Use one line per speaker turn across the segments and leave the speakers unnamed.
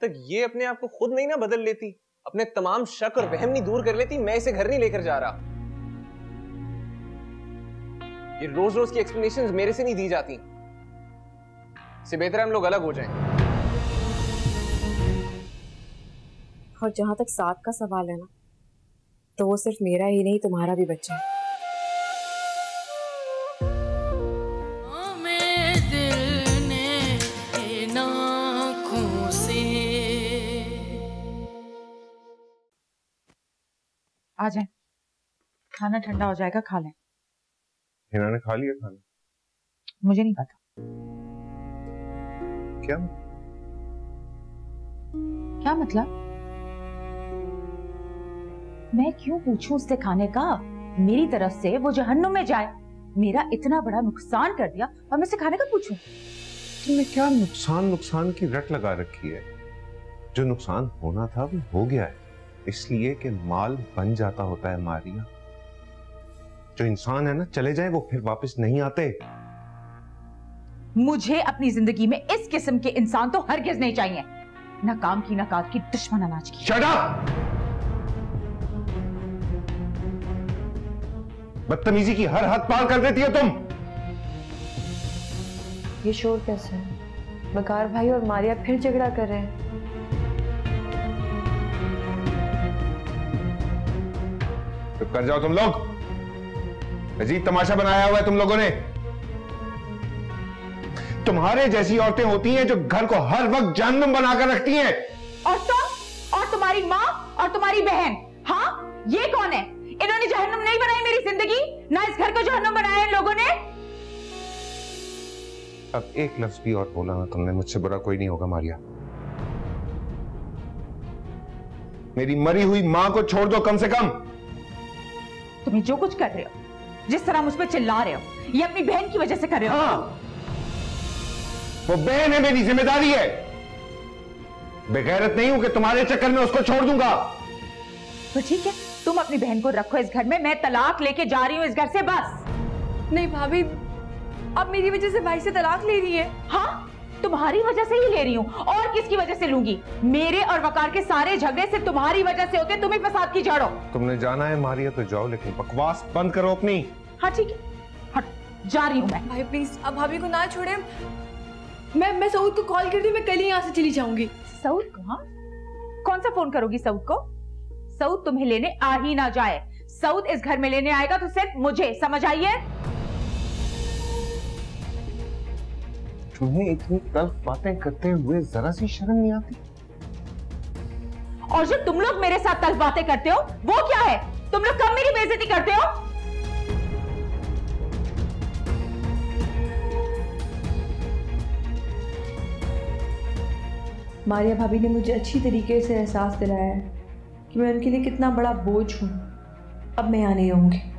तक ये अपने आप को खुद नहीं ना बदल लेती, अपने तमाम शक और वहम नहीं दूर कर लेती, मैं इसे घर नहीं लेकर जा रहा। ये रोज रोज की एक्सप्लेनेशंस मेरे से नहीं दी जाती। इससे बेहतर हम लोग अलग हो जाएं।
और जहां तक साथ का सवाल है ना, तो वो सिर्फ मेरा ही नहीं तुम्हारा भी बच्चा है।
आ जाए, खाना ठंडा हो जाएगा, खा लें।
हिना ने खा लिया खाना?
मुझे नहीं पता।
क्या
क्या मतलब? मैं क्यों पूछूं उससे खाने का? मेरी तरफ से वो जहन्नुम में जाए। मेरा इतना बड़ा नुकसान कर दिया और मैं उससे खाने का पूछूं?
तुमने क्या नुकसान की रट लगा रखी है? जो नुकसान होना था वो हो गया है, इसलिए कि माल बन जाता होता है मारिया। जो इंसान है ना, चले जाए वो फिर वापस नहीं आते।
मुझे अपनी जिंदगी में इस किस्म के इंसान तो हरगिज नहीं चाहिए। ना काम की, ना काज की, दुश्मन अनाज की।
Shut up! बदतमीजी की हर हद पार कर देती हो तुम।
ये शोर कैसे है? बकार भाई और मारिया फिर झगड़ा कर रहे हैं।
चुप कर जाओ तुम लोग। अजीब तमाशा बनाया हुआ है तुम लोगों ने। तुम्हारे जैसी औरतें होती हैं जो घर को हर वक्त जहन्नुम बनाकर रखती हैं।
और तुम और तुम्हारी माँ और तुम्हारी बहन, हाँ ये कौन है? इन्होंने जहन्नुम नहीं बनाई मेरी जिंदगी, ना इस घर को जहन्नुम बनाया इन लोगों ने।
अब एक लफ्ज भी और बोला ना तुमने, मुझसे बुरा कोई नहीं होगा मारिया। मेरी मरी हुई मां को छोड़ दो कम से कम।
तुम्हें जो कुछ कर रहे हो, जिस तरह मुझ पर चिल्ला रहे हो, ये अपनी बहन की वजह से कर रहे हो।
हाँ, वो बहन है, मेरी जिम्मेदारी है। बेगैरत नहीं हूं कि तुम्हारे चक्कर में उसको छोड़ दूंगा।
तो ठीक है, तुम अपनी बहन को रखो इस घर में, मैं तलाक लेके जा रही हूँ इस घर से, बस।
नहीं भाभी, अब मेरी वजह से भाई से तलाक ले रही है?
हाँ, तुम्हारी वजह से ही ले रही हूँ, और किसकी वजह से लूंगी? मेरे और वकार के सारे झगड़े से तुम्हारी वजह से होते, तुम ही फसाद की जड़ हो।
तुमने जाना है मारिया तो जाओ, लेकिन बकवास बंद करो अपनी।
हाँ ठीक है, हट, जा रही हूँ मैं।
भाई प्लीज, अब भाभी को ना छोड़े। मैं सऊद को कॉल करती हूँ, मैं कल ही यहाँ से चली जाऊंगी।
सऊद को? हाँ, कौन सा फोन करोगी सऊद को? सऊद तुम्हें लेने आ ही ना जाए। सऊद इस घर में लेने आएगा तो सिर्फ मुझे, समझ आइए?
तुम्हें इतनी तल्ख बातें करते हुए जरा सी शर्म नहीं आती?
और जो तुम लोग मेरे साथ तल्ख बातें करते हो वो क्या है? तुम लोग कब मेरी बेइज्जती करते हो?
मारिया भाभी ने मुझे अच्छी तरीके से एहसास दिलाया है कि मैं उनके लिए कितना बड़ा बोझ हूँ। अब मैं यहाँ नहीं रहूंगी।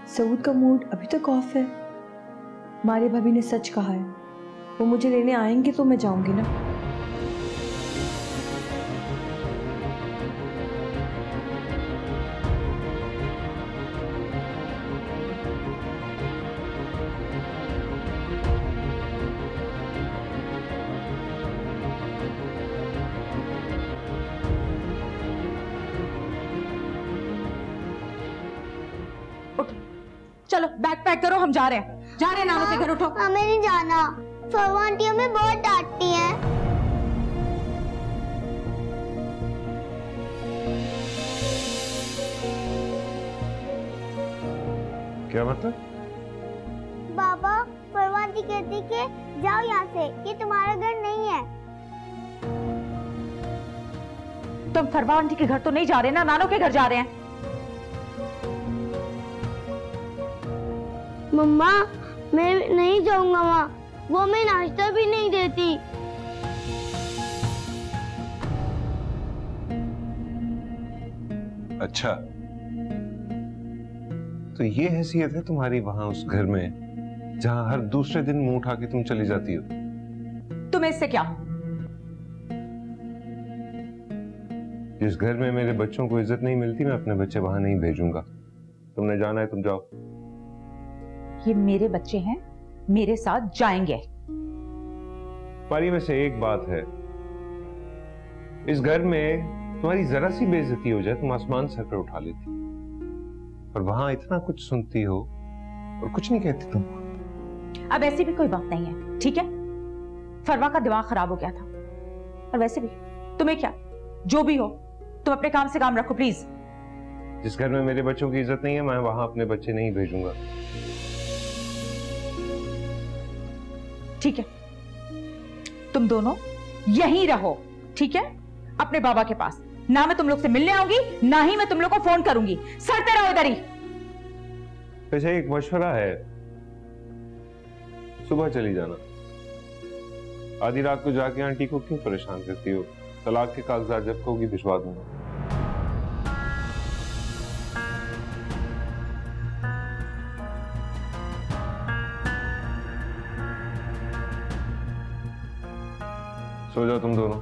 सऊद का मूड अभी तक ऑफ है। मारिया भाभी ने सच कहा है, वो मुझे लेने आएंगे तो मैं जाऊंगी ना।
चलो बैग पैक करो, हम जा रहे हैं नानू के घर। उठो।
हमें नहीं जाना, फरवा आंटी हमें बहुत डांटती हैं।
क्या मतलब?
बाबा, फरवा आंटी कहती कि जाओ यहाँ से, ये तुम्हारा घर नहीं है।
तुम फरवा आंटी के घर तो नहीं जा रहे ना, नानू के घर जा रहे हैं।
मम्मा मैं नहीं जाऊंगा वहाँ, वो हमें नाश्ता भी नहीं देती।
अच्छा, तो ये हैसियत है तुम्हारी वहां उस घर में जहां हर दूसरे दिन मुंह उठा के तुम चली जाती हो?
तुम्हें इससे क्या?
जिस घर में मेरे बच्चों को इज्जत नहीं मिलती, मैं अपने बच्चे वहां नहीं भेजूंगा। तुमने जाना है तुम जाओ।
ये मेरे बच्चे हैं, मेरे साथ जाएंगे।
पारी वैसे एक बात है, इस घर में तुम्हारी जरा सी बेइज्जती हो जाए तुम आसमान सर पर उठा लेती, और वहां इतना कुछ सुनती हो और कुछ नहीं कहती तुम।
अब ऐसी भी कोई बात नहीं है, ठीक है? फरवा का दिमाग खराब हो गया था, और वैसे भी तुम्हें क्या, जो भी हो तुम अपने काम से काम रखो प्लीज।
जिस घर में मेरे बच्चों की इज्जत नहीं है, मैं वहां अपने बच्चे नहीं भेजूंगा।
ठीक है, तुम दोनों यहीं रहो, ठीक है? अपने बाबा के पास। ना मैं तुम लोग से मिलने आऊंगी, ना ही मैं तुम लोग को फोन करूंगी। सड़ते रहो इधर ही।
वैसे एक मशवरा है, सुबह चली जाना। आधी रात को जाके आंटी को क्यों परेशान करती हो? तलाक के कागजात जब कहोगी भिजवा दूंगा। सो जाओ तुम दोनों।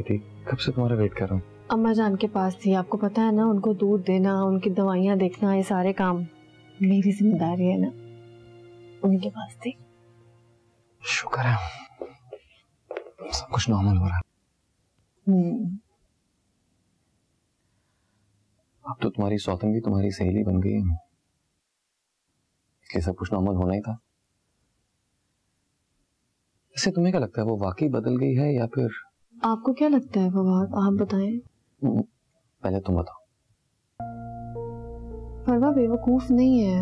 थी, कब से तुम्हारा वेट कर रहा हूँ।
अम्मा जान के पास थी, आपको पता है ना, उनको दूध देना, उनकी दवाइयाँ देखना, ये सारे काम मेरी जिम्मेदारी है ना, उनके पास थी।
शुक्र है सब कुछ नॉर्मल हो रहा है। अब तो तुम्हारी सौतन भी तुम्हारी सहेली बन गई है, इसलिए सब कुछ नॉर्मल होना ही था। वैसे तुम्हें क्या लगता है, वो वाकई बदल गई है या फिर?
आपको क्या लगता है फवाद, आप बताएं।
पहले तुम बताओ।
फरवा बेवकूफ नहीं है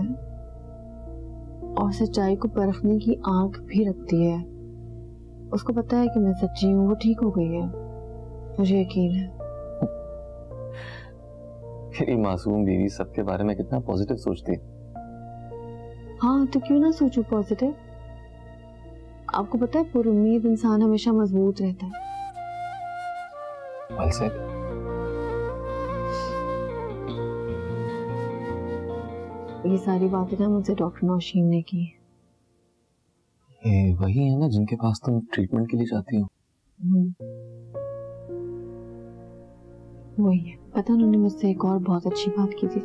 और सच्चाई को परखने की आंख भी रखती है। उसको पता है कि मैं सच्ची हूँ, वो ठीक हो गई है, मुझे यकीन है।
मेरी मासूम बीवी सबके बारे में कितना पॉजिटिव सोचती है।
हाँ तो क्यों ना सोचो पॉजिटिव। आपको पता है पुरुम्मीद इंसान हमेशा मजबूत रहता है।
well said.
ये सारी बातें ना मुझसे डॉक्टर नौशीन ने की।
ये वही है ना जिनके पास तुम ट्रीटमेंट के लिए जाती हो?
वही है। पता उन्होंने मुझसे एक और बहुत अच्छी बात की थी।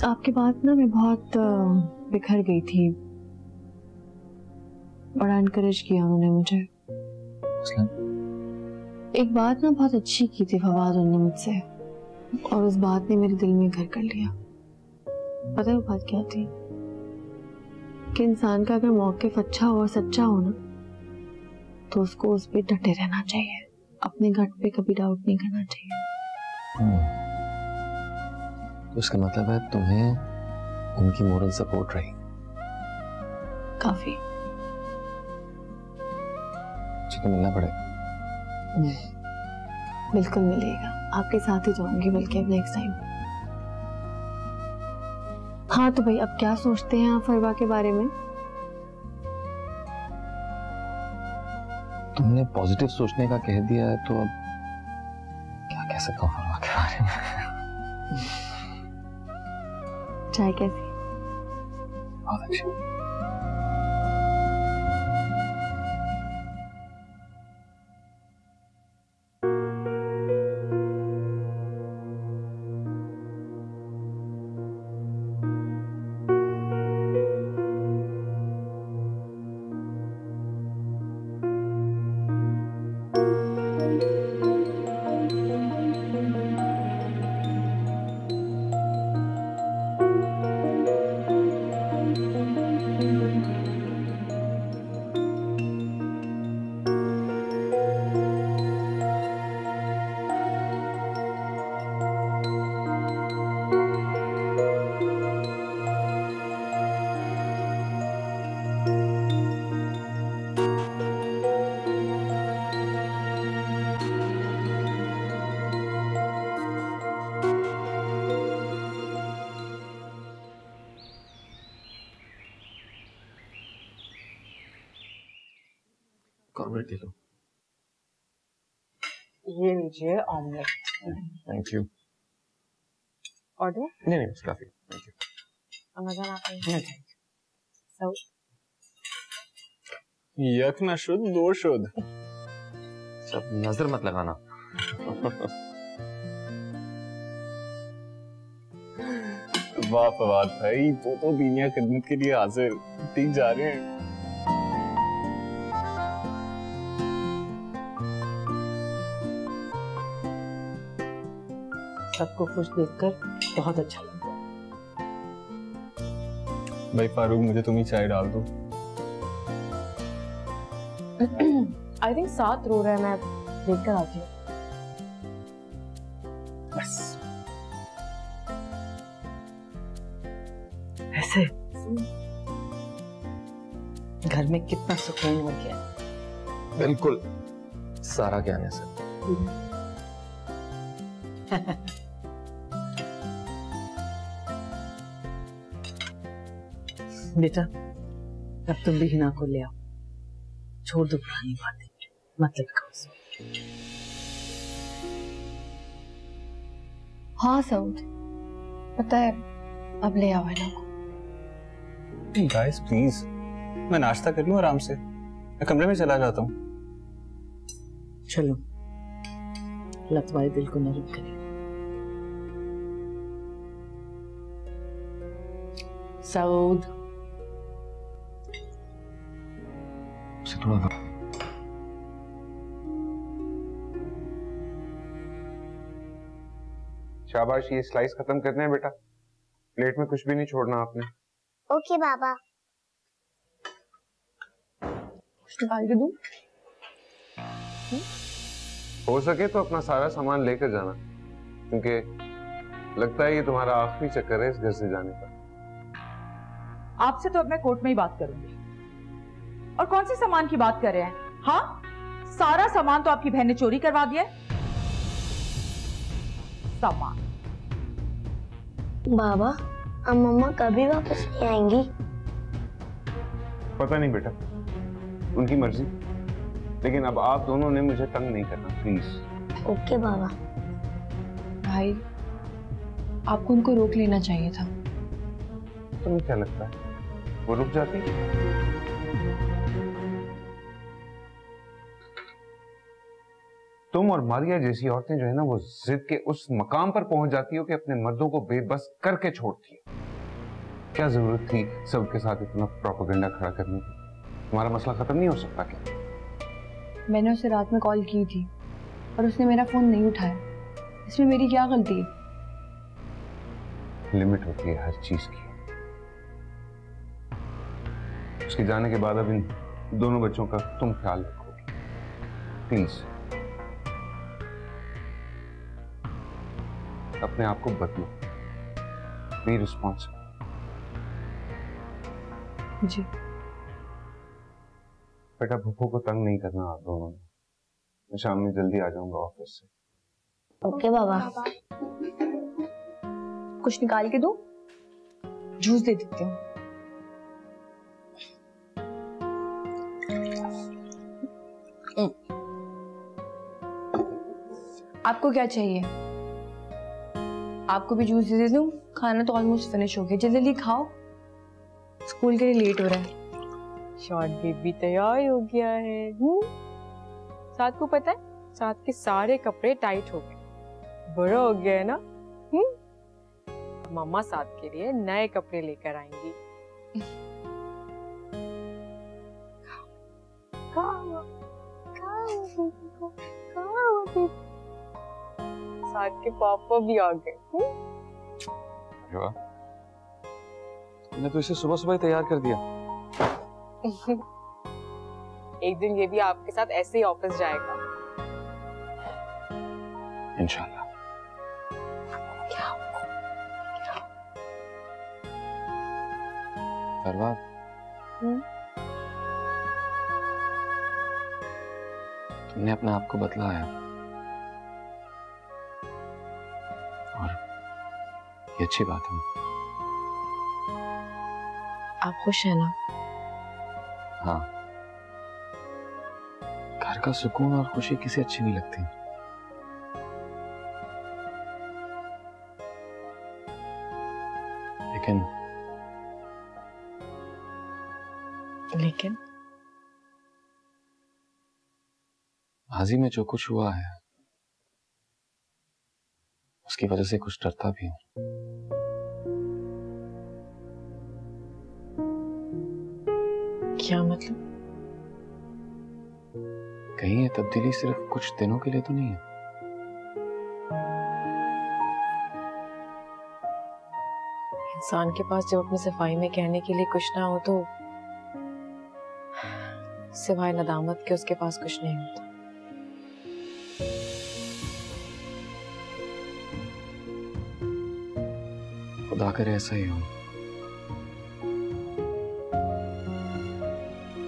आपके बाद ना मैं बहुत बिखर गई थी, बड़ा इनकरेज किया उन्होंने मुझे। एक बात ना बहुत अच्छी की थी फवाद उन्होंने मुझसे, और उस बात ने मेरे दिल में घर कर लिया। पता है वो बात क्या थी? कि इंसान का अगर मौक़िफ़ अच्छा हो और सच्चा हो ना, तो उसको उस पे डटे रहना चाहिए, अपने घट पे कभी डाउट नहीं करना चाहिए।
तो उसका मतलब है तुम्हें उनकी मोरल सपोर्ट रही?
काफी।
तो मिलना पड़ेगा।
बिल्कुल मिलेगा, आपके साथ ही जाऊंगी बल्कि अब नेक्स्ट टाइम। हाँ तो भाई अब क्या सोचते हैं आप फरवा के बारे में?
तुमने पॉजिटिव सोचने का कह दिया है तो अब क्या कह सकता हूँ फरवा के बारे में।
चाय कैसी?
बहुत अच्छी। कॉर्नवेट ले लो।
ये लीजिए ऑमलेट।
Thank you.
ऑर्डर?
नहीं नहीं, काफी, थैंक यू।
मजा आता है। So,
यक ना शुद्ध दो शुद्ध।
सब नजर मत लगाना।
वाह फवाद भाई, तो बीनिया खिदमत के लिए हाजिर। ठीक जा रहे हैं।
सबको खुश देखकर बहुत अच्छा लगा।
भाई फारूक, मुझे तुम ही चाय डाल दो।
आई थिंक साथ रो रहा है, मैं देखकर आती हूँ। बस ऐसे घर में कितना सुकून हो गया।
बिल्कुल, सारा के आने से।
बेटा, अब तुम भी हिना को ले आओ। छोड़ दो पुरानी बातें, मतलब कहो।
हाँ सऊद, पता है, अब ले आओ हिना को।
गाइस प्लीज, मैं नाश्ता कर लूं आराम से, मैं कमरे में चला जाता हूँ।
चलो, अल्लाह तुम्हारे दिल को नरम करे। सऊद,
थोड़ा
शाबाश, ये स्लाइस खत्म करने हैं बेटा। प्लेट में कुछ भी नहीं छोड़ना आपने।
ओके बाबा।
कुछ निकाल के दूं?
हो सके तो अपना सारा सामान लेकर जाना, क्योंकि लगता है ये तुम्हारा आखिरी चक्कर है इस घर से जाने का।
आपसे तो अब मैं कोर्ट में ही बात करूंगी। और कौन से सामान की बात कर रहे हैं? हाँ, सारा सामान तो आपकी बहन ने चोरी करवा दिया है। सामान
बाबा, अब मम्मा कभी वापस नहीं आएंगी?
पता नहीं बेटा, उनकी मर्जी, लेकिन अब आप दोनों ने मुझे तंग नहीं करना, प्लीज।
ओके बाबा।
भाई, आपको उनको रोक लेना चाहिए था।
तुम्हें क्या लगता है वो रुक जाती? तुम और मारिया जैसी औरतें जो है ना, वो जिद के उस मकाम पर पहुंच जाती हो कि अपने मर्दों को बेबस करके छोड़ती है। क्या जरूरत थी सबके साथ इतना प्रोपेगेंडा खड़ा करने की? तुम्हारा मसला खत्म नहीं हो सकता क्या?
मैंने उसे रात में कॉल की थी और उसने मेरा फोन नहीं उठाया। इसमें मेरी क्या गलती है?
लिमिट होती है हर चीज की। उसके जाने के बाद अब इन दोनों बच्चों का तुम ख्याल रखोगे, प्लीज। अपने आप को बदलो, बी रिस्पॉन्सिबल।
जी
बेटा, भूखों को तंग नहीं करना आप दोनों ने। मैं शाम में जल्दी आ जाऊंगा ऑफिस से।
ओके बाबा।
कुछ निकाल के दो, जूस दे देती हूँ। आपको क्या चाहिए? आपको भी जूस दे दूं? खाना तो ऑलमोस्ट फिनिश हो गया, जल्दी जल्दी खाओ, स्कूल के लिए लेट हो रहा है।
शॉर्ट बेबी तैयार हो गया है। साथ को पता है, साथ के सारे कपड़े टाइट हो गए, बड़ा हो गया है ना। मम्मा साथ के लिए नए कपड़े लेकर आएंगी। साथ के पापा भी आ गए।
मैंने तो इसे सुबह सुबह ही तैयार कर दिया।
एक दिन ये भी आपके साथ ऐसे ही ऑफिस जाएगा।
इंशाल्लाह। फरवा, तुमने अपने आप को बदला है और ये अच्छी बात है।
आप खुश हैं ना?
हाँ, घर का सुकून और खुशी किसे अच्छी नहीं लगती।
लेकिन
माजी में जो कुछ हुआ है उसकी वजह से कुछ डरता भी हूं।
क्या मतलब?
कहीं ये तब्दीली सिर्फ कुछ दिनों के लिए तो नहीं है?
इंसान के पास जब अपनी सफाई में कहने के लिए कुछ ना हो तो सिवाय नदामत के उसके पास कुछ नहीं होता।
खुदा करे ऐसा ही हो।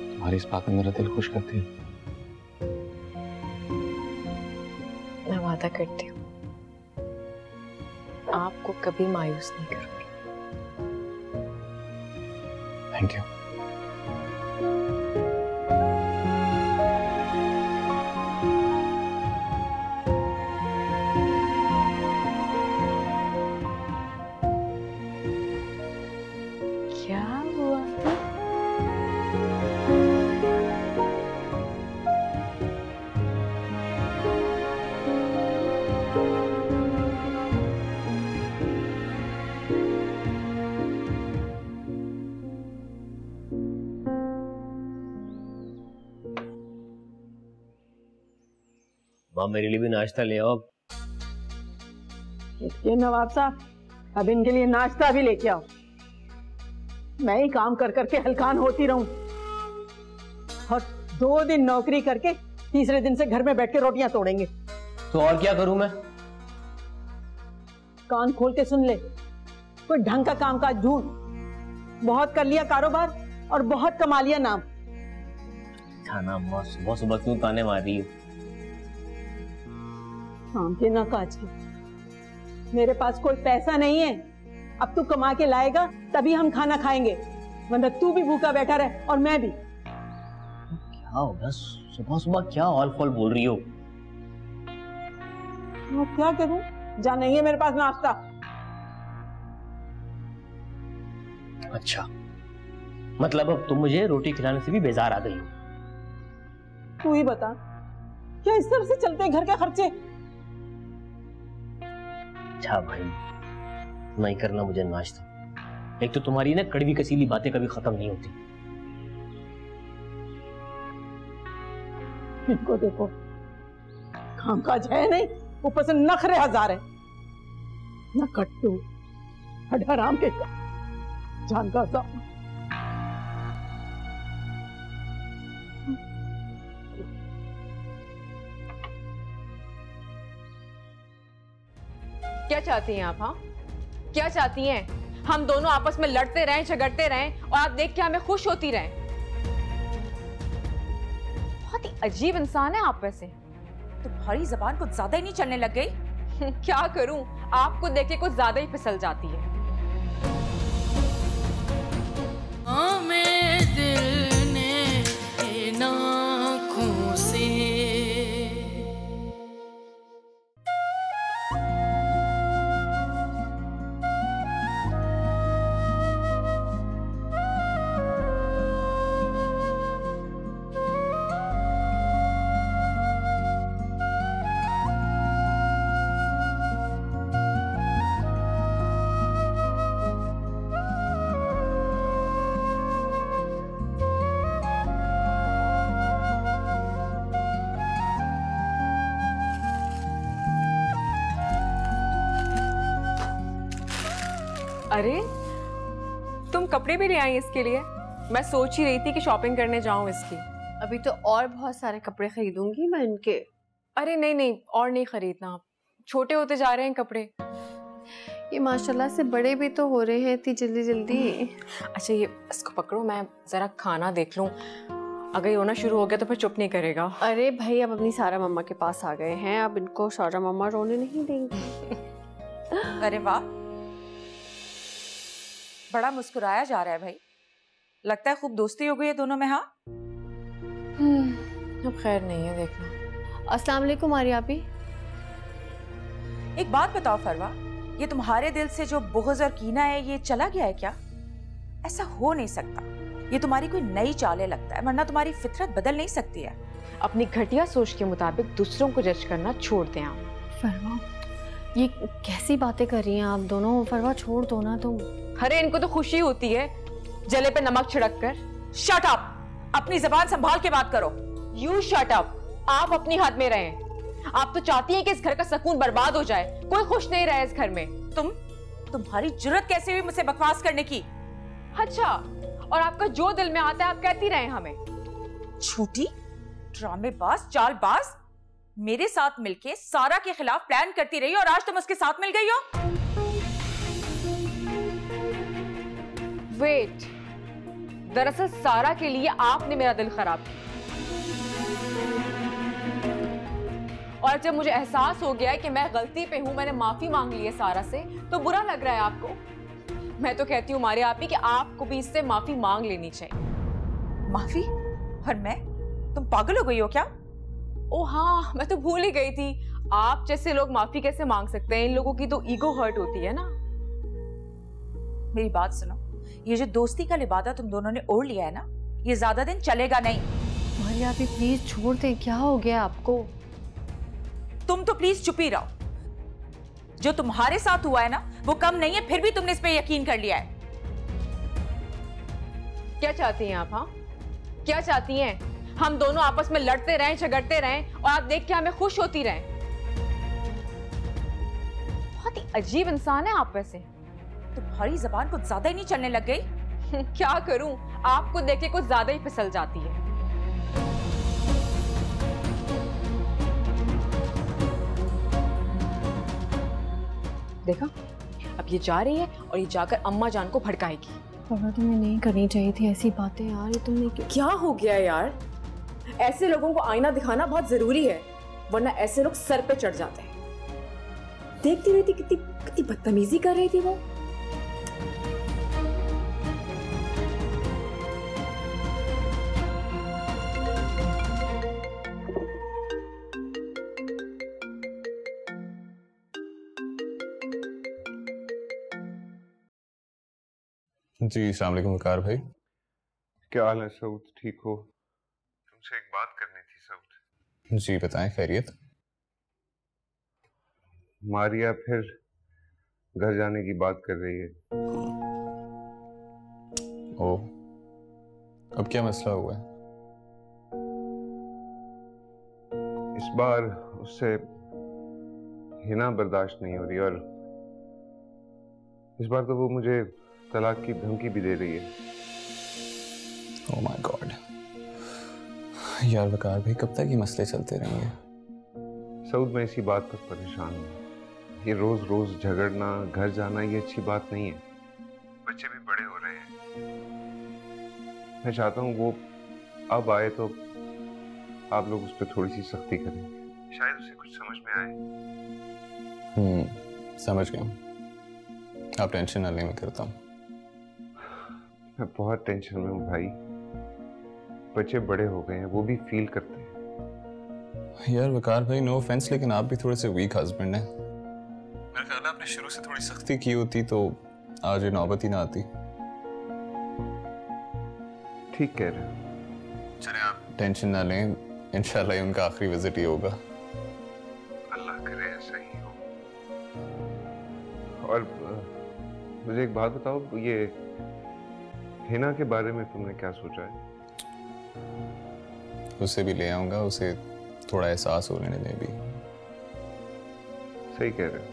तुम्हारी इस बात में मेरा दिल खुश करती है।
मैं वादा करती हूँ आपको कभी मायूस नहीं करूंगी।
Thank you.
क्या हुआ?
माँ मेरे लिए भी नाश्ता ले आओ।
ये नवाब साहब, अब इनके लिए नाश्ता भी लेके आओ। मैं ही काम कर करके हलकान होती रहूं और 2 दिन नौकरी करके तीसरे दिन से घर में बैठ के रोटियां तोड़ेंगे।
तो और क्या करूं मैं?
कान खोल के सुन ले, कोई ढंग का काम काज ढूंढ। बहुत कर लिया कारोबार और बहुत कमा लिया नाम।
खाना अम्मा, सुबह सुबह क्यों ताने मार रही हो?
काम के ना काज के, मेरे पास कोई पैसा नहीं है। अब तू कमा के लाएगा तभी हम खाना खाएंगे, वरना तू भी भूखा बैठा रहे और मैं भी।
क्या हो गया? सुबह सुबह क्या ऑल फॉल बोल रही हो?
मैं क्या करूं? जा नहीं है मेरे पास नाश्ता।
अच्छा, मतलब अब तुम मुझे रोटी खिलाने से भी बेजार आ गई हो?
तू ही बता, क्या इस तरह से चलते हैं घर के खर्चे?
अच्छा भाई, नहीं करना मुझे नाश्ता। एक तो तुम्हारी ना कड़वी कसीली बातें कभी खत्म नहीं होती।
इनको देखो, कामकाज है नहीं, ऊपर से नखरे हजार है। न कट्टू हराम के जान का सा।
क्या चाहती हैं आप? हाँ, क्या चाहती हैं? हम दोनों आपस में लड़ते रहें, झगड़ते रहें और आप देख के हमें खुश होती रहें? बहुत ही अजीब इंसान है आप। वैसे
तुम्हारी जबान कुछ ज्यादा ही नहीं चलने लग गई?
क्या करूं, आपको देख के कुछ ज्यादा ही फिसल जाती है।
हमें दिल ने इन आँखों से
अरे, तुम कपड़े भी ले आई इसके लिए? मैं सोच ही रही थी कि शॉपिंग करने जाऊं इसकी।
अभी तो और बहुत सारे कपड़े खरीदूंगी मैं इनके।
अरे नहीं नहीं, और नहीं खरीदना, छोटे होते जा रहे हैं कपड़े।
ये माशाल्लाह से बड़े भी तो हो रहे हैं इतनी जल्दी जल्दी।
अच्छा, ये इसको पकड़ो, मैं जरा खाना देख लूं। अगर ये होना शुरू हो गया तो फिर चुप नहीं करेगा।
अरे भाई, अब अपनी सारा मम्मा के पास आ गए हैं, अब इनको सारा मम्मा रोने नहीं देंगी।
अरे वाह, बड़ा मुस्कुराया जा रहा है भाई। लगता है खूब दोस्ती हो गई है दोनों में। हाँ,
अब खैर नहीं है, देखना।
अस्सलाम वालेकुम आर्यापी।
एक बात बताओ फरवा, ये तुम्हारे दिल से जो बुग़्ज़ और कीना है ये चला गया है क्या? ऐसा हो नहीं सकता, ये तुम्हारी कोई नई चालें लगता है, वरना तुम्हारी फितरत बदल नहीं सकती है।
अपनी घटिया सोच के मुताबिक दूसरों को जज करना छोड़ दें आप।
फरवा, ये कैसी बातें कर रही हैं आप दोनों? फरवा छोड़ दो ना तुम।
अरे इनको तो खुशी होती है जले पे नमक छिड़क कर।
Shut up! अपनी जबान संभाल के बात करो।
You shut up! आप अपनी हद में रहें। आप तो चाहती हैं कि इस घर का सुकून बर्बाद हो जाए, कोई खुश नहीं रहे इस घर में।
तुम्हारी जुर्रत कैसे हुई मुझसे बकवास करने की?
अच्छा, और आपका जो दिल में आता है आप कहती रहें हमें।
झूठी, ड्रामेबाज, चालबाज, मेरे साथ मिलके सारा के खिलाफ प्लान करती रही और आज तुम उसके साथ मिल गई हो।
वेट, दरअसल सारा के लिए आपने मेरा दिल खराब किया, और जब मुझे एहसास हो गया है कि मैं गलती पे हूं, मैंने माफी मांग ली है सारा से, तो बुरा लग रहा है आपको। मैं तो कहती हूँ मारिया आपी कि आपको भी इससे माफी मांग लेनी चाहिए।
माफी? और मैं? तुम पागल हो गई हो क्या?
ओ हाँ, मैं तो भूल ही गई थी। आप जैसे लोग माफी कैसे मांग सकते हैं? इन लोगों की तो ईगो हर्ट होती है ना।
मेरी बात सुनो, ये जो दोस्ती का लिबादा तुम दोनों ने ओढ़ लिया है ना, ये ज्यादा दिन चलेगा नहीं।
मारिया आपी प्लीज छोड़ दें, क्या हो गया आपको?
तुम तो प्लीज चुप ही रहो। जो तुम्हारे साथ हुआ है ना वो कम नहीं है, फिर भी तुमने इस पे यकीन कर लिया है।
क्या चाहती हैं आप? हाँ, क्या चाहती हैं? हम दोनों आपस में लड़ते रहें, झगड़ते रहें और आप देख के हमें खुश होती रहें? बहुत ही अजीब इंसान है आप वैसे।
तुम्हारी जबान कुछ ज्यादा ही नहीं चलने लग गई?
क्या करूं, आपको देख के कुछ ज्यादा ही फिसल जाती है। देखा, अब ये जा रही है और ये जाकर अम्मा जान को भड़काएगी।
पापा तुम्हें नहीं करनी चाहिए थी ऐसी बातें यार, ये तुमने
क्या हो गया यार? ऐसे लोगों को आईना दिखाना बहुत जरूरी है, वरना ऐसे लोग सर पे चढ़ जाते हैं। देखती रहती कितनी बदतमीजी कर रही थी वो।
जी अस्सलाम वालेकुम वकार भाई।
क्या हाल है सऊद, ठीक हो? तुमसे एक बात करनी थी सऊद।
जी बताएं, खैरियत?
मारिया फिर घर जाने की बात कर रही है।
ओह, अब क्या मसला हुआ है?
इस बार उससे हिना बर्दाश्त नहीं हो रही और इस बार तो वो मुझे तलाक की धमकी भी दे रही है।
ओह माय गॉड यार वकार भाई, कब तक ये मसले चलते रहेंगे?
सऊद, मैं इसी बात पर परेशान हूँ। ये रोज रोज झगड़ना, घर जाना, ये अच्छी बात नहीं है। बच्चे भी बड़े हो रहे हैं। मैं चाहता हूँ वो अब आए तो आप लोग उस पर थोड़ी सी सख्ती करें, शायद उसे कुछ समझ में आए।
समझ गया, आप टेंशन ना लें, मैं करता हूँ।
मैं बहुत टेंशन में हूँ भाई। बच्चे बड़े हो गए हैं, वो भी फील करते हैं।
यार वकार भाई, नो ऑफेंस, लेकिन आप भी थोड़े से वीक हस्बैंड हैं। मेरे ख्याल है आपने शुरू से थोड़ी सख्ती की होती तो आज ये नौबत ही ना आती।
ठीक कह रहे हैं।
चले आप टेंशन ना लें, इंशाल्लाह ये उनका आखिरी विजिट ही होगा।
अल्लाह करे ऐसा ही हो। और मुझे एक बात बताओ, ये हिना के बारे में तुमने क्या सोचा है?
उसे भी ले आऊंगा, उसे थोड़ा एहसास हो लेने दें भी।
सही कह रहे हो।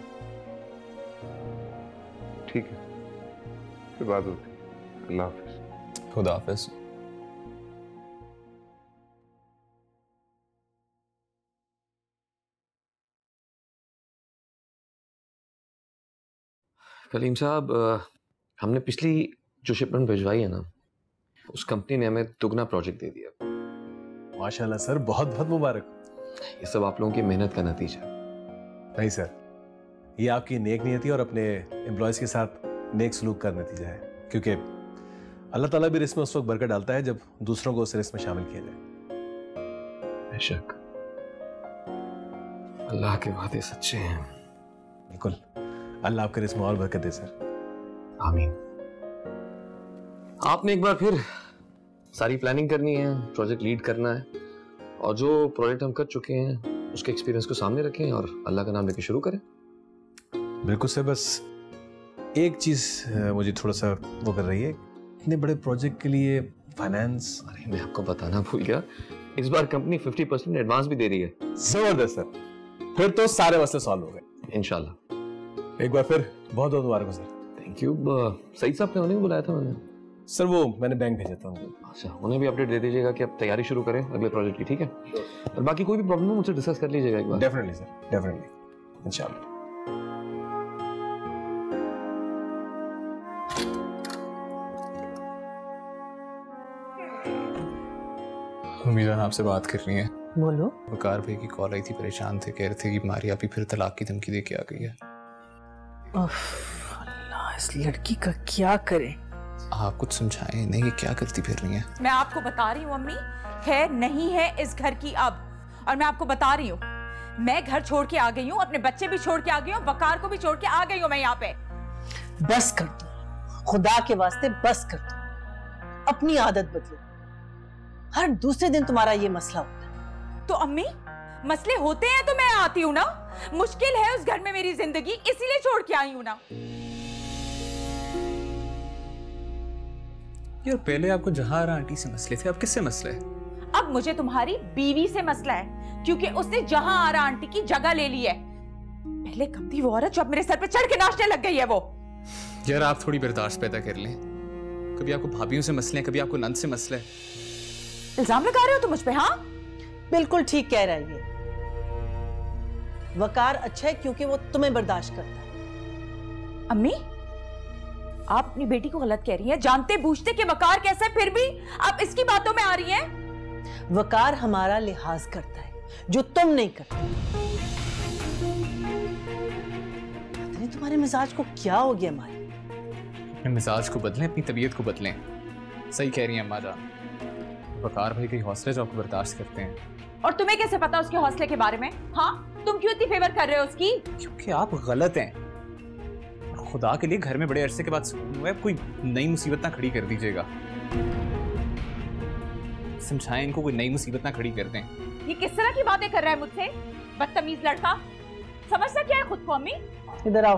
ठीक है, फिर बात होती है। अल्लाह हाफिज।
खुदा हाफिज। कलीम साहब, हमने पिछली जो शिपमेंट भिजवाई है ना, उस कंपनी ने हमें दुगना प्रोजेक्ट दे दिया।
माशाल्लाह सर, बहुत बहुत मुबारक।
ये सब आप लोगों की मेहनत का नतीजा।
नहीं सर, ये आपकी नेक नियति और अपने एम्प्लॉयज के साथ नेक सलूक का नतीजा है, क्योंकि अल्लाह ताला भी रिस्क में उस वक्त बरकत डालता है जब दूसरों को उस रिस्क में शामिल किया जाए।
बेशक अल्लाह के वादे सच्चे हैं।
बिल्कुल, अल्लाह आपके रिस्क में और बरकत दे सर।
आमीन। आपने एक बार फिर सारी प्लानिंग करनी है, प्रोजेक्ट लीड करना है, और जो प्रोजेक्ट हम कर चुके हैं उसके एक्सपीरियंस को सामने रखें और अल्लाह का नाम लेके शुरू करें।
बिल्कुल सर, बस एक चीज मुझे थोड़ा सा वो कर रही है, इतने बड़े प्रोजेक्ट के लिए फाइनेंस।
अरे मैं आपको बताना भूल गया, इस बार कंपनी 50% एडवांस भी दे रही है।
जबरदस्त सर, फिर तो सारे मसले सॉल्व हो गए
इंशाल्लाह।
एक बार फिर बहुत बहुत मुबारक हो सर।
Thank you. सईद साहब ने उन्हें बुलाया था मैंने।
सर वो मैंने बैंक भेजा था उनको।
अच्छा, उन्हें भी अपडेट दे दीजिएगा कि अब तैयारी शुरू करें अगले प्रोजेक्ट की, ठीक है? और बाकी कोई भी प्रॉब्लम हो मुझसे डिस्कस कर लीजिएगा एक बार।
डेफिनेटली सर, डेफिनेटली, इंशाल्लाह।
मीरान आपसे बात करनी है।
बोलो।
वकार भाई की कॉल आई थी, परेशान थे, कह रहे थे कि मारिया भी फिर तलाक की धमकी दे के आ गई है।
अल्लाह, इस लड़की का क्या करे?
आप कुछ समझाएं, नहीं ये क्या करती फिर रही है?
मैं आपको बता रही हूँ अम्मी, खैर नहीं है इस घर की अब। और मैं आपको बता रही हूँ, मैं घर छोड़ के आ गई हूँ, अपने बच्चे भी छोड़ के आ गई हूँ, वकार को भी छोड़ के आ गई हूँ मैं यहाँ पे।
बस कर दो, खुदा के वास्ते बस कर दो, अपनी आदत बदलो। हर दूसरे दिन तुम्हारा ये मसला होता है।
तो अम्मी, मसले होते हैं तो मैं आती हूँ ना, मुश्किल है उस घर में मेरी जिंदगी, इसीलिए छोड़ के आई हूँ ना।
यार पहले आपको जहां आंटी से मसले थे, अब किससे मसले?
अब मुझे तुम्हारी बीवी से मसला है, क्योंकि उसने जहां आरा आंटी की जगह ले ली है। पहले कब थी वो औरत जो अब मेरे सर पे चढ़ के नाचने लग गई है वो।
यार आप थोड़ी बर्दाश्त पैदा कर लें, कभी आपको भाभियों से मसले हैं, कभी आपको नंद से मसले हैं।
इल्जाम लगा रहे हो तुम मुझ पे? हाँ
बिल्कुल ठीक कह रहा है ये। वकार अच्छा है क्योंकि वो तुम्हें बर्दाश्त करता है।
अम्मी, आप अपनी बेटी को गलत कह रही हैं, जानते बूझते कि वकार कैसा है, फिर भी आप इसकी बातों में आ रही हैं।
वकार हमारा लिहाज करता है जो तुम नहीं करते। पता नहीं तुम्हारे मिजाज को क्या हो गया मारी।
अपने मिजाज को बदलें, अपनी तबीयत को बदलें। सही कह रही हैं अम्मा जान, वकार भाई के हौसले जो आपको बर्दाश्त करते हैं।
और तुम्हें कैसे पता उसके हौसले के बारे में? हाँ, तुम क्यों इतनी फेवर कर रहे हो उसकी?
क्योंकि आप गलत हैं। खुदा के लिए घर में बड़े अरसे के बाद सुकून हुआ है, कोई नई मुसीबत ना खड़ी कर दीजिएगा। समझाएं इनको, कोई नई मुसीबत ना खड़ी कर दें।
ये किस तरह की बातें कर रहा है मुझसे, बदतमीज लड़का। समझता क्या है खुद को? अम्मी
इधर आओ,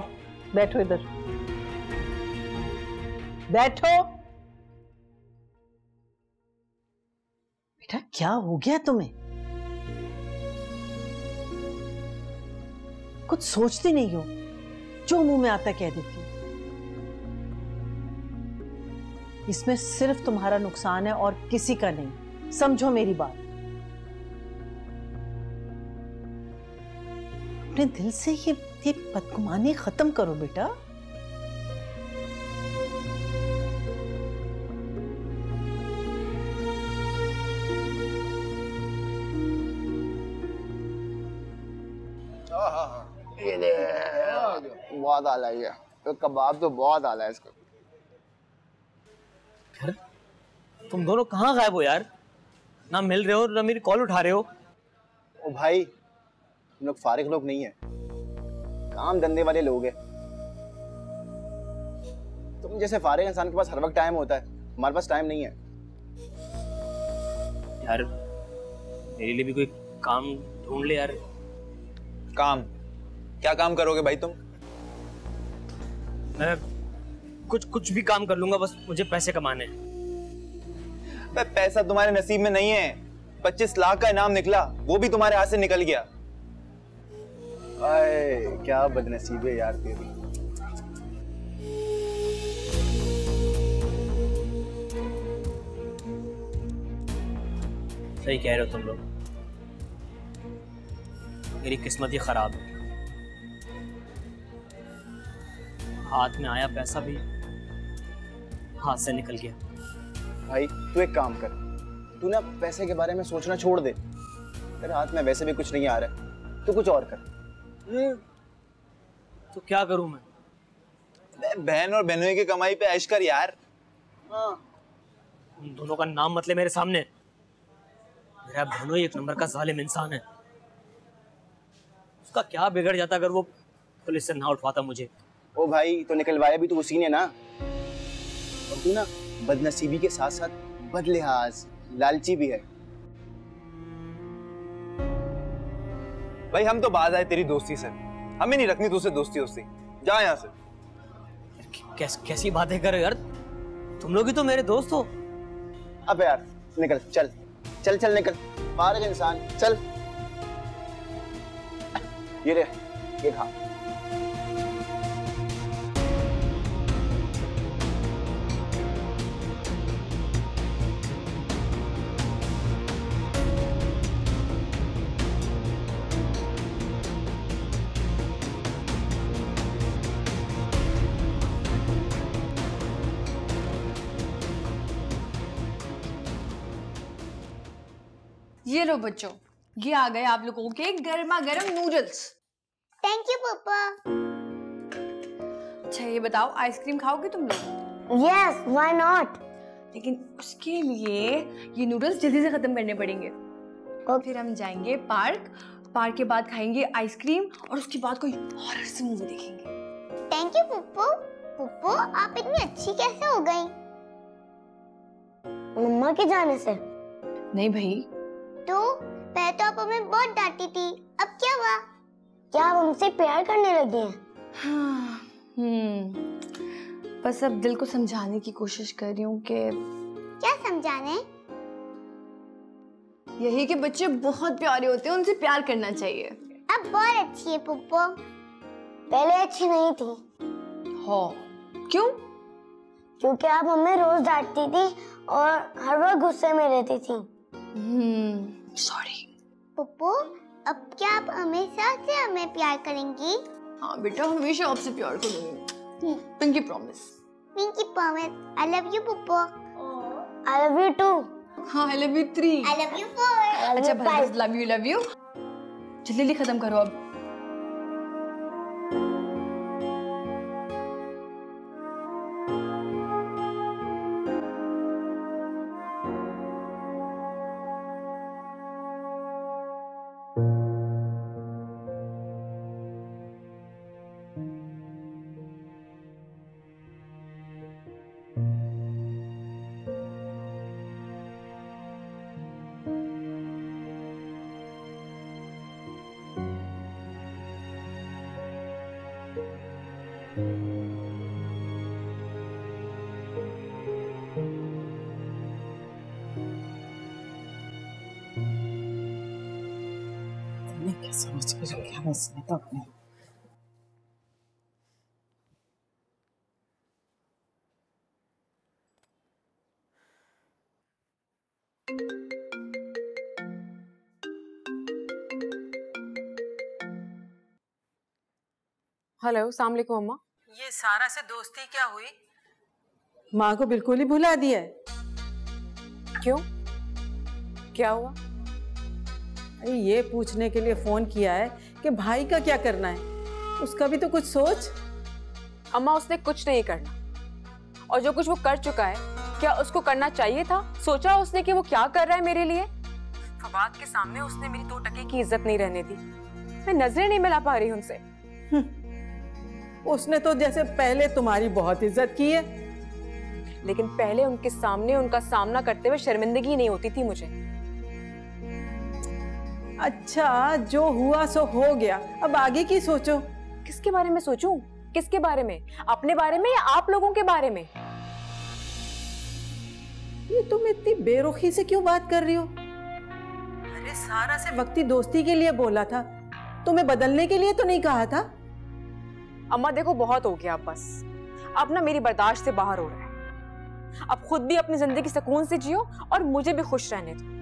बैठो इधर, बैठो। बेटा क्या हो गया तुम्हें? कुछ सोचती नहीं हो, जो मुंह में आता कह देती हो। इसमें सिर्फ तुम्हारा नुकसान है और किसी का नहीं, समझो मेरी बात। अपने दिल से ये बदगुमानी खत्म करो बेटा।
बहुत आला है तो कबाब तो बहुत आला है इसको।
तुम दोनों कहाँ गायब हो यार? ना मिल रहे हो ना मेरी कॉल उठा रहे हो।
ओ भाई, हम लोग फारिग लोग नहीं है, काम धंधे वाले लोग हैं। तुम जैसे फारिग इंसान के पास हर वक्त टाइम होता है, हमारे पास टाइम नहीं है।
यार मेरे लिए भी कोई काम ढूंढ ले यार।
काम? क्या काम करोगे भाई तुम?
मैं कुछ भी काम कर लूंगा, बस मुझे पैसे कमाने हैं।
पैसा तुम्हारे नसीब में नहीं है। 25 लाख का इनाम निकला, वो भी तुम्हारे हाथ से निकल गया। आए, क्या बदनसीब है यार तेरी।
सही कह रहे हो तुम लोग, मेरी किस्मत ही खराब है। हाथ में आया पैसा भी हाथ से निकल गया।
भाई तू एक काम कर, तू ना पैसे के बारे में सोचना छोड़ दे। तेरे हाथ में वैसे भी कुछ नहीं आ रहा है, तू कुछ और कर।
तो क्या करूं मैं?
बहन और बहनोई की कमाई पे ऐश कर यार।
उन दोनों का नाम मतलब मेरे सामने। मेरा बहनों एक नंबर का जालिम इंसान है। उसका क्या बिगड़ जाता अगर वो पुलिस से ना उठवाता मुझे।
ओ भाई, तो निकलवाया भी तो उसी ने ना। और तू ना बदनसीबी के साथ साथ बदलिहाज लालची भी है।
भाई हम तो बाज आए तेरी दोस्ती से, हमें नहीं रखनी तुझसे दोस्ती दोस्ती। जा यहाँ से।
कैसी बातें कर रहे हो यार, तुम लोग ही तो मेरे दोस्त हो।
अब यार निकल, चल चल चल निकल, फारिग इंसान, चल। ये ले, ये खा।
ये लो बच्चों, ये आ गए आप लोगों के गर्मा गर्म नूडल्स।
थैंक यू पापा।
अच्छा ये बताओ, आइसक्रीम खाओगे तुम लोग?
Yes, why not.
लेकिन उसके लिए ये नूडल्स जल्दी से खत्म करने पड़ेंगे। और फिर हम जाएंगे पार्क, पार्क के बाद खाएंगे आइसक्रीम और उसके बाद कोई हॉरर सी मूवी देखेंगे।
Thank you पुप्पू। पुप्पू आप इतनी अच्छी कैसे हो गई? मम्मा के जाने से?
नहीं भाई।
तो पहले तो आप हमें बहुत डांटी थी, अब क्या हुआ? क्या आप हमसे प्यार करने लगी हैं?
हाँ, बस अब दिल को समझाने की कोशिश कर रही हूँ कि
क्या समझाने?
यही कि बच्चे बहुत प्यारे होते हैं, उनसे प्यार करना चाहिए।
अब बहुत अच्छी है पुप्पू, पहले अच्छी नहीं थी।
हाँ, क्यों?
क्योंकि आप हमें रोज डांटती थी और हर वक्त गुस्से में रहती थी।
सॉरी
पुप्पू, अब क्या आप हमेशा से हमें प्यार करेंगी?
हाँ बेटा, हमेशा आपसे प्यार करूंगी। Pinky promise.
Pinky promise. I love you Puppu. I love you too.
हाँ, I love you 3।
I love you 4।
अच्छा बस लव यू। जल्दी खत्म करो अब।
समझ के क्या मसला था अपने।
हेलो, अस्सलाम वालेकुम अम्मा।
ये सारा से दोस्ती क्या हुई? माँ को बिल्कुल ही भुला दिया है।
क्यों? क्या हुआ?
अरे ये पूछने के लिए फोन किया है कि भाई का क्या करना है, उसका भी तो कुछ सोच।
अम्मा उसने कुछ नहीं करना, और जो कुछ वो कर चुका है क्या उसको करना चाहिए था? सोचा उसने कि वो क्या कर रहा है मेरे लिए? फवाद के सामने उसने मेरी 2 टके की इज्जत नहीं रहने दी। मैं नजरें नहीं मिला पा रही उनसे।
उसने तो जैसे पहले तुम्हारी बहुत इज्जत की है,
लेकिन पहले उनके सामने उनका सामना करते हुए शर्मिंदगी नहीं होती थी मुझे।
अच्छा जो हुआ सो हो गया, अब आगे की सोचो।
किसके बारे में सोचूं? किसके बारे में? अपने बारे में या आप लोगों के बारे में?
ये तुम इतनी बेरुखी से क्यों बात कर रही हो? अरे सारा से वक्ती दोस्ती के लिए बोला था, तुम्हें बदलने के लिए तो नहीं कहा था।
अम्मा देखो बहुत हो गया अब बस, अब ना मेरी बर्दाश्त से बाहर हो रहा है। अब खुद भी अपनी जिंदगी सुकून से जियो और मुझे भी खुश रहने दो।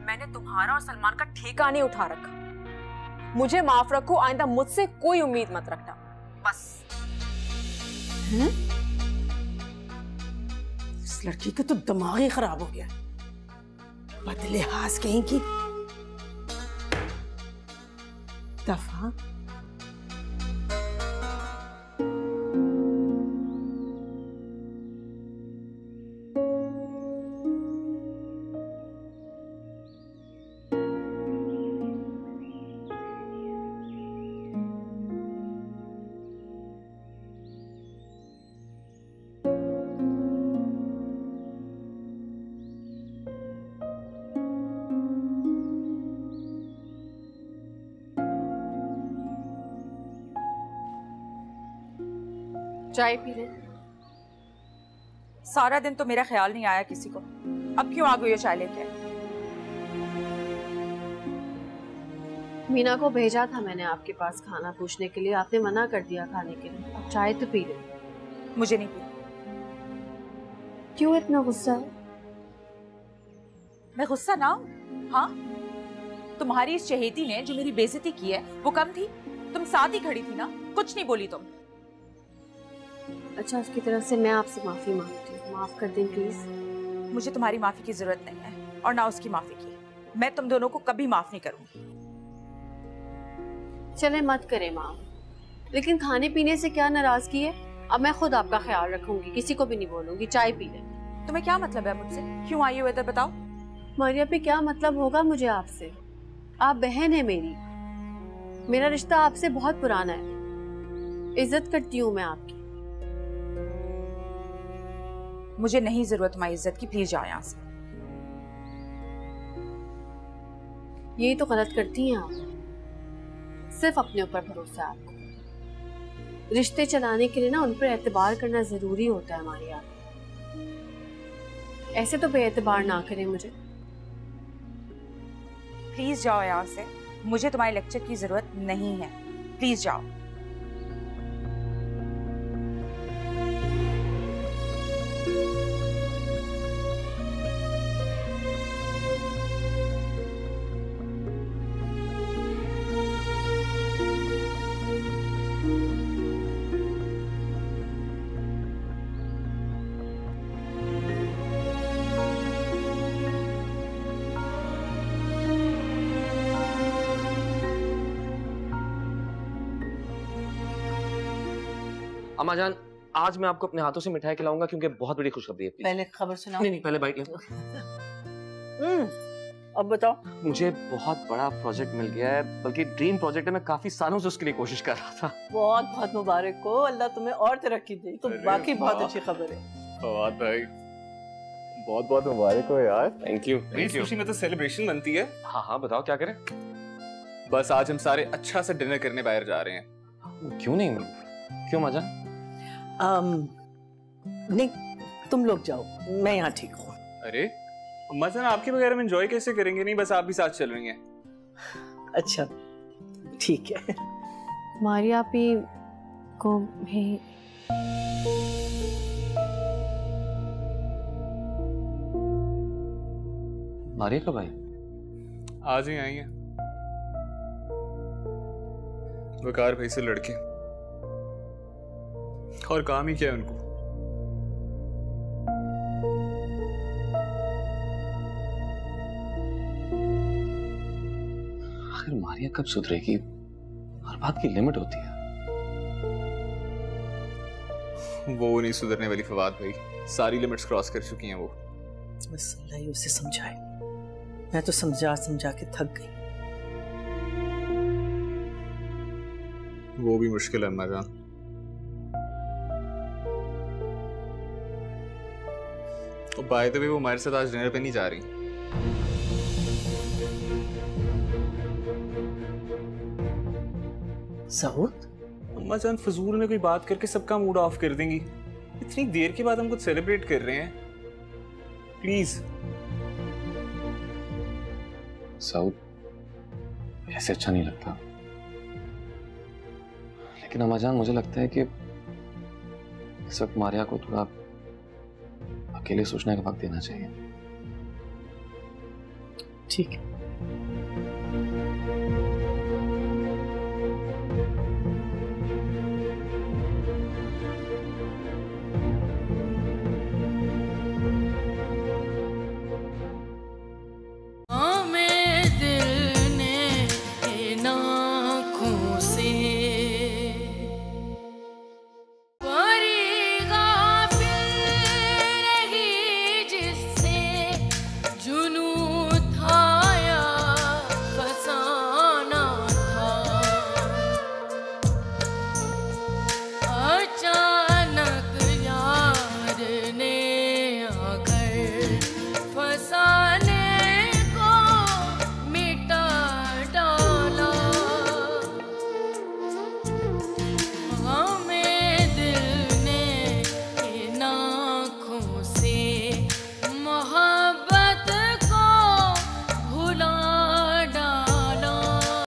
मैंने तुम्हारा और सलमान का ठेका नहीं उठा रखा। मुझे माफ रखो, आइंदा मुझसे कोई उम्मीद मत रखना बस।
इस लड़की का तो दिमाग ही खराब हो गया। बदले हाथ कहीं की दफा।
चाय पी ले।
सारा दिन तो मेरा ख्याल नहीं आया किसी को, अब क्यों आ गई हो चाय लेके?
मीना को भेजा था मैंने आपके पास खाना पूछने के लिए, आपने मना कर दिया खाने के लिए। अब चाय तो पी ले।
मुझे नहीं पी।
क्यों इतना गुस्सा है?
मैं गुस्सा ना हूं? हाँ, तुम्हारी इस चहेती ने जो मेरी बेइज्जती की है वो कम थी? तुम साथ ही खड़ी थी ना, कुछ नहीं बोली तुम।
अच्छा, उसकी तरफ से मैं आपसे माफी मांगती हूँ, माफ कर दें प्लीज।
मुझे तुम्हारी माफी की जरूरत नहीं है और ना उसकी माफी की। मैं तुम दोनों को कभी माफ नहीं करूंगी।
चले मत करें माफ, लेकिन खाने पीने से क्या नाराजगी है? अब मैं खुद आपका ख्याल रखूंगी, किसी को भी नहीं बोलूंगी। चाय पी ले।
तुम्हें क्या मतलब है मुझसे? क्यों आई हो इधर बताओ?
मारिया पे क्या मतलब होगा मुझे आपसे? आप बहन है मेरी, मेरा रिश्ता आपसे बहुत पुराना है, इज्जत करती हूँ मैं आपकी।
मुझे नहीं जरूरत तुम्हारी इज्जत की, प्लीज जाओ यहाँ से।
यही तो गलत करती हैं आप, सिर्फ अपने ऊपर भरोसा है आपको। रिश्ते चलाने के लिए ना उन पर एतबार करना जरूरी होता है हमारे यहाँ। ऐसे तो बेएतबार ना करें मुझे।
प्लीज जाओ यहाँ से, मुझे तुम्हारे लेक्चर की जरूरत नहीं है। प्लीज जाओ।
अम्मा जान, आज मैं आपको अपने हाथों से मिठाई खिलाऊंगा क्योंकि बहुत बड़ी खुशखबरी है।
पहले खबर सुनाओ।
नहीं, पहले बाइट लो।
अब बताओ।
मुझे बहुत बड़ा प्रोजेक्ट मिल गया है, बल्कि ड्रीम प्रोजेक्ट है। मैं काफी सालों से उसके लिए कोशिश कर रहा था।
बहुत बहुत मुबारक हो, अल्लाह तुम्हें और तरक्की दे। तो बाकी बहुत अच्छी खबर है।
फवाद भाई, बहुत बहुत मुबारक हो यार।
Thank you.
इस खुशी में तो सेलिब्रेशन बनती है।
हाँ हाँ, बताओ क्या करें।
बस आज हम सारे अच्छा सा डिनर करने बाहर जा रहे हैं।
क्यों नहीं? क्यों मजा?
नहीं, तुम लोग जाओ, मैं यहाँ ठीक हूँ।
अरे अम्मा जान, आपके बगैर हम एंजॉय कैसे करेंगे? नहीं, बस आप भी साथ चल रही हैं।
अच्छा ठीक है।
मारिया भी को भी
मारिया कब आई?
आज ही आई हैं, वकार भाई से लड़के। और काम ही क्या है उनको?
आखिर मारिया कब सुधरेगी? हर बात की लिमिट होती है।
वो नहीं सुधरने वाली फवाद भाई, सारी लिमिट्स क्रॉस कर चुकी हैं वो।
बस अल्लाह ही उसे समझाए। मैं तो समझा समझा के थक गई।
वो भी मुश्किल है अम्मा जान। और बाय द वे, वो हमारे साथ आज डिनर पे नहीं जा रही।
सऊद,
अम्मा जान फजूल में कोई बात करके सबका मूड ऑफ कर देंगी। इतनी देर के बाद हम कुछ सेलिब्रेट कर रहे हैं, प्लीज।
सऊद, ऐसे अच्छा नहीं लगता। लेकिन अम्मा जान, मुझे लगता है कि इस वक्त मारिया को थोड़ा अकेले सोचने का वक्त देना चाहिए।
ठीक है।